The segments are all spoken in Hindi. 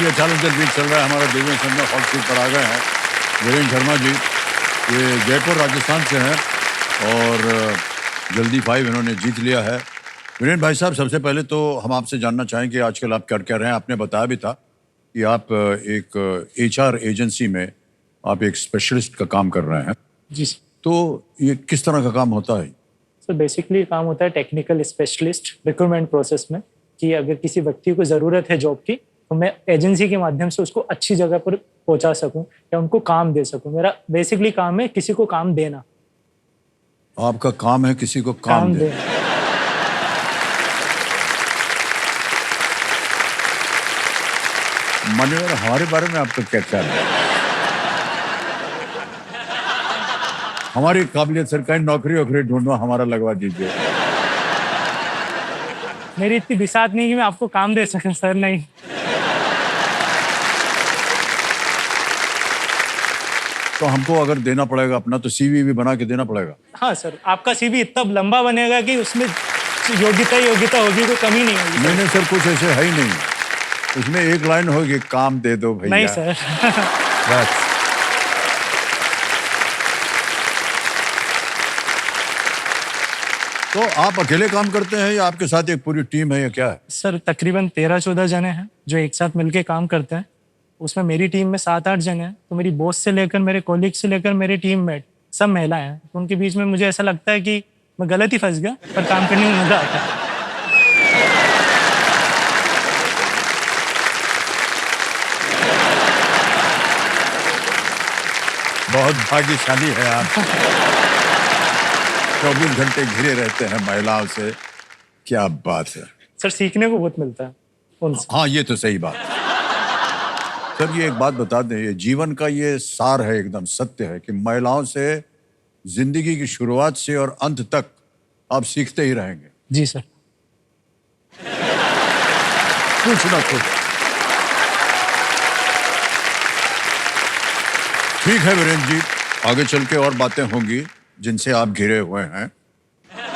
ये टैलेंटेड वीक चल रहा है हमारा देवेंद्र शर्मा हॉट सीट पर आ गए हैं। वीरेंद्र शर्मा जी ये जयपुर राजस्थान से हैं और जल्दी 5 इन्होंने जीत लिया है। वीरेंद्र भाई साहब, सबसे पहले तो हम आपसे जानना चाहेंगे आजकल आप क्या कर रहे हैं। आपने बताया भी था कि आप एक HR एजेंसी में आप एक स्पेशलिस्ट का काम कर रहे हैं। जी सर। तो ये किस तरह का काम होता है? सर बेसिकली काम होता है टेक्निकल स्पेशलिस्ट रिक्रूटमेंट प्रोसेस में, कि अगर किसी व्यक्ति को ज़रूरत है जॉब की तो मैं एजेंसी के माध्यम से उसको अच्छी जगह पर पहुंचा सकूं या उनको काम दे सकूं। मेरा बेसिकली काम है किसी को काम देना। आपका काम है किसी को काम देना। मान्यवर, हमारे बारे में आपका क्या ख्याल है? हमारी काबिलियत सरकारी नौकरी वोकरी ढूंढना हमारा लगवा दीजिए। मेरी इतनी बिसात नहीं कि मैं आपको काम दे सकूं सर, नहीं। तो हमको अगर देना पड़ेगा अपना तो CV भी बना के देना पड़ेगा। हाँ सर, आपका CV इतना लंबा बनेगा कि उसमें योग्यता होगी, कोई कमी नहीं होगी। नहीं सर, कुछ ऐसे है ही नहीं। उसमें एक लाइन होगी, काम दे दो भैया। नहीं सर। बस। तो आप अकेले काम करते हैं या आपके साथ एक पूरी टीम है या क्या है? सर तकरीबन 13-14 जने हैं जो एक साथ मिलके काम करते हैं। उसमें मेरी टीम में 7-8 जने हैं। तो मेरी बॉस से लेकर मेरे कॉलीग से लेकर मेरे टीममेट सब महिलाएं हैं। तो उनके बीच में मुझे ऐसा लगता है कि मैं गलत ही फंस गया, पर काम करने में मजा आता है। बहुत भाग्यशाली है आप। 24 घंटे घिरे रहते हैं महिलाओं से। क्या बात है सर, सीखने को बहुत मिलता है उनसे। हाँ, ये तो सही बात है। सर ये एक बात बता दें, ये जीवन का ये सार है, एकदम सत्य है कि महिलाओं से जिंदगी की शुरुआत से और अंत तक आप सीखते ही रहेंगे। जी सर। कुछ ना कुछ। ठीक है वीरेंद्र जी, आगे चल के और बातें होंगी जिनसे आप घिरे हुए हैं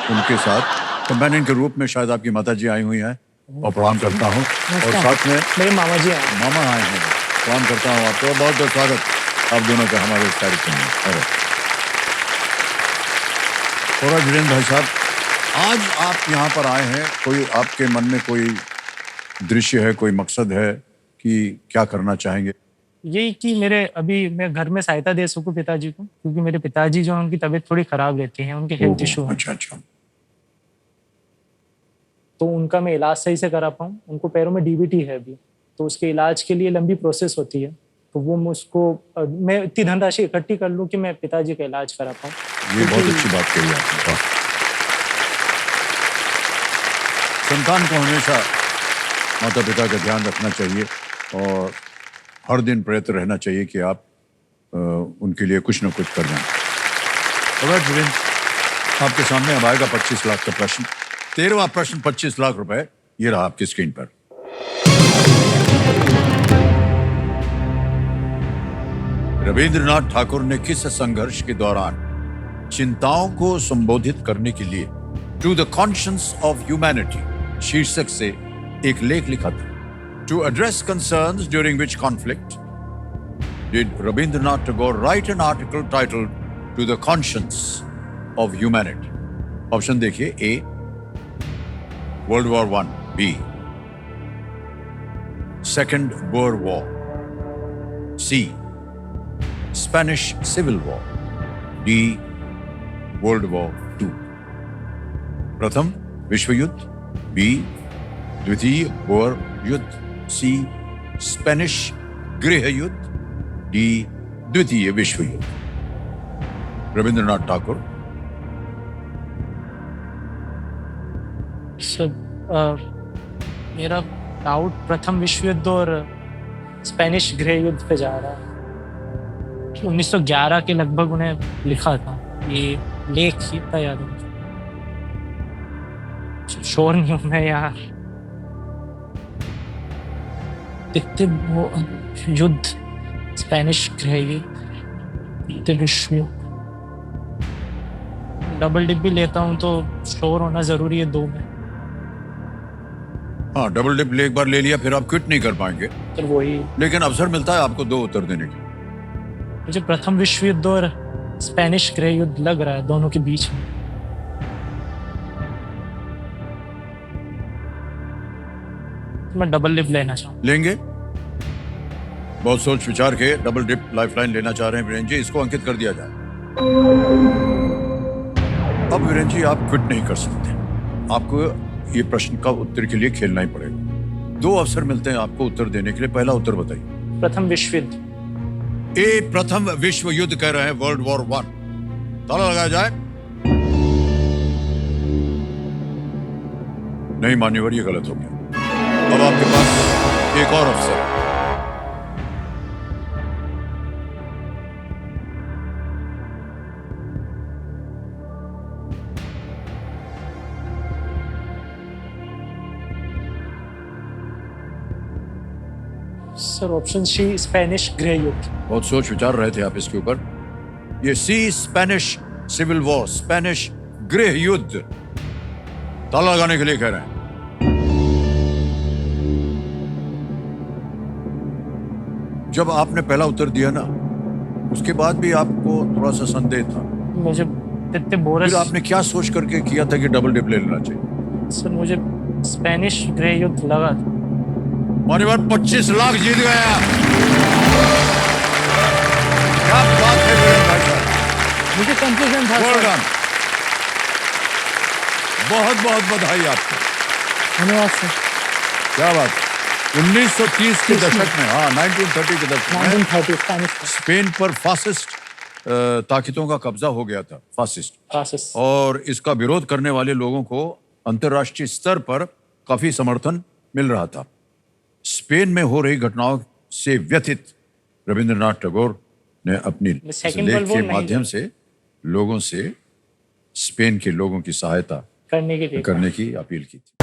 उनके साथ। कंपेनियन के रूप में शायद आपकी माताजी आई हुई हैं और प्रणाम करता हूँ। और साथ में मेरे मामा जी आए। मामा आए हैं, प्रणाम करता हूँ आपको। बहुत बहुत स्वागत आप दोनों का हमारे इस कार्यक्रम में। और वीरेंद्र भाई साहब, आज आप यहाँ पर आए हैं, कोई आपके मन में कोई दृश्य है, कोई मकसद है कि क्या करना चाहेंगे? यही कि मैं घर में सहायता दे सकूं पिताजी को, क्योंकि मेरे पिताजी जो है उनकी तबीयत थोड़ी खराब रहती है, उनके हेल्थ इशू है। अच्छा। तो उनका मैं इलाज सही से करा पाऊँ। उनको पैरों में DBT है अभी, तो उसके इलाज के लिए लंबी प्रोसेस होती है। तो वो मैं इतनी धनराशि इकट्ठी कर लूँ कि मैं पिताजी का इलाज करा पाऊँ। ये बहुत अच्छी बात कही आपने। संतान को हमेशा माता पिता का ध्यान रखना चाहिए और हर दिन प्रयत्न रहना चाहिए कि आप उनके लिए कुछ न कुछ कर जाएं। आपके सामने अब आएगा 25 लाख का प्रश्न। 13वां प्रश्न 25 लाख रुपए, ये रहा आपकी स्क्रीन पर। रविंद्रनाथ ठाकुर ने किस संघर्ष के दौरान चिंताओं को संबोधित करने के लिए to the conscience of humanity शीर्षक से एक लेख लिखा था? To address concerns during which conflict did Rabindranath Tagore write an article titled To the Conscience of Humanity? Option देखिए: A. World War I, B. Second Boer War, C. Spanish Civil War, D. World War II. प्रथम विश्व युद्ध, B. द्वितीय बोर युद्ध, C. स्पेनिश गृह युद्ध, D. द्वितीय विश्व युद्ध। रविंद्रनाथ ठाकुर। सर मेरा डाउट प्रथम विश्व युद्ध और स्पेनिश गृह युद्ध पे जा रहा है। 1911 के लगभग उन्हें लिखा था, ये लेख ही था याद है। श्योर नहीं हूं मैं यार। देखते वो युद्ध, स्पेनिश गृह युद्ध, विश्व युद्ध। डबल डिप भी लेता हूं तो श्योर होना जरूरी है 2 में। हाँ, डबल डिप एक बार ले लिया फिर आप क्विट नहीं कर पाएंगे, तो वही लेकिन अवसर मिलता है आपको 2 उत्तर देने की। मुझे प्रथम विश्व युद्ध और स्पेनिश गृह युद्ध लग रहा है दोनों के बीच में। मैं डबल लिप लेना चाहूँ। लेंगे? बहुत सोच विचार के डबल डिप लाइफलाइन लेना चाह रहे हैं वीरेंद्र जी, इसको अंकित कर दिया जाए। अब वीरेंद्र जी आप क्विट नहीं कर सकते, आपको ये प्रश्न का उत्तर के लिए खेलना ही पड़ेगा। 2 अवसर मिलते हैं आपको उत्तर देने के लिए। पहला उत्तर बताइए। प्रथम विश्व युद्ध। ए प्रथम विश्व युद्ध कह रहे हैं, वर्ल्ड वॉर 1। ताला लगाया जाए। नहीं मान्यवर, ये गलत हो गया। अब आपके पास एक और अवसर है। सर ऑप्शन सी स्पेनिश गृह युद्ध। बहुत सोच विचार रहे थे आप इसके ऊपर। ये सी स्पेनिश सिविल वॉर, स्पेनिश गृह युद्ध। ताला लगाने के लिए कह रहे हैं। जब आपने पहला उत्तर दिया ना, उसके बाद भी आपको थोड़ा सा संदेह था। मुझे इतने बोरस। फिर आपने क्या सोच करके किया था कि डबल डिप ले लेना चाहिए? सर मुझे स्पेनिश गृह युद्ध लगा था। मान्यवर 25 लाख जीत गए आप। क्या बात है वीरेंद्र भाई साहब। मुझे कंफ्यूजन था। Well done। बहुत बहुत बधाई आपको। धन्यवाद सर। क्या बात है। 1930 के दशक में, हाँ 1930 के दशक में 1930 स्पेनिश स्पेन पर फासिस्ट ताकतों का कब्जा हो गया था, फासिस्ट। फासिस्ट। और इसका विरोध करने वाले लोगों को अंतर्राष्ट्रीय स्तर पर काफी समर्थन मिल रहा था। स्पेन में हो रही घटनाओं से व्यथित रविंद्रनाथ टैगोर ने अपनी लेख के माध्यम से लोगों से स्पेन के लोगों की सहायता करने की अपील की थी।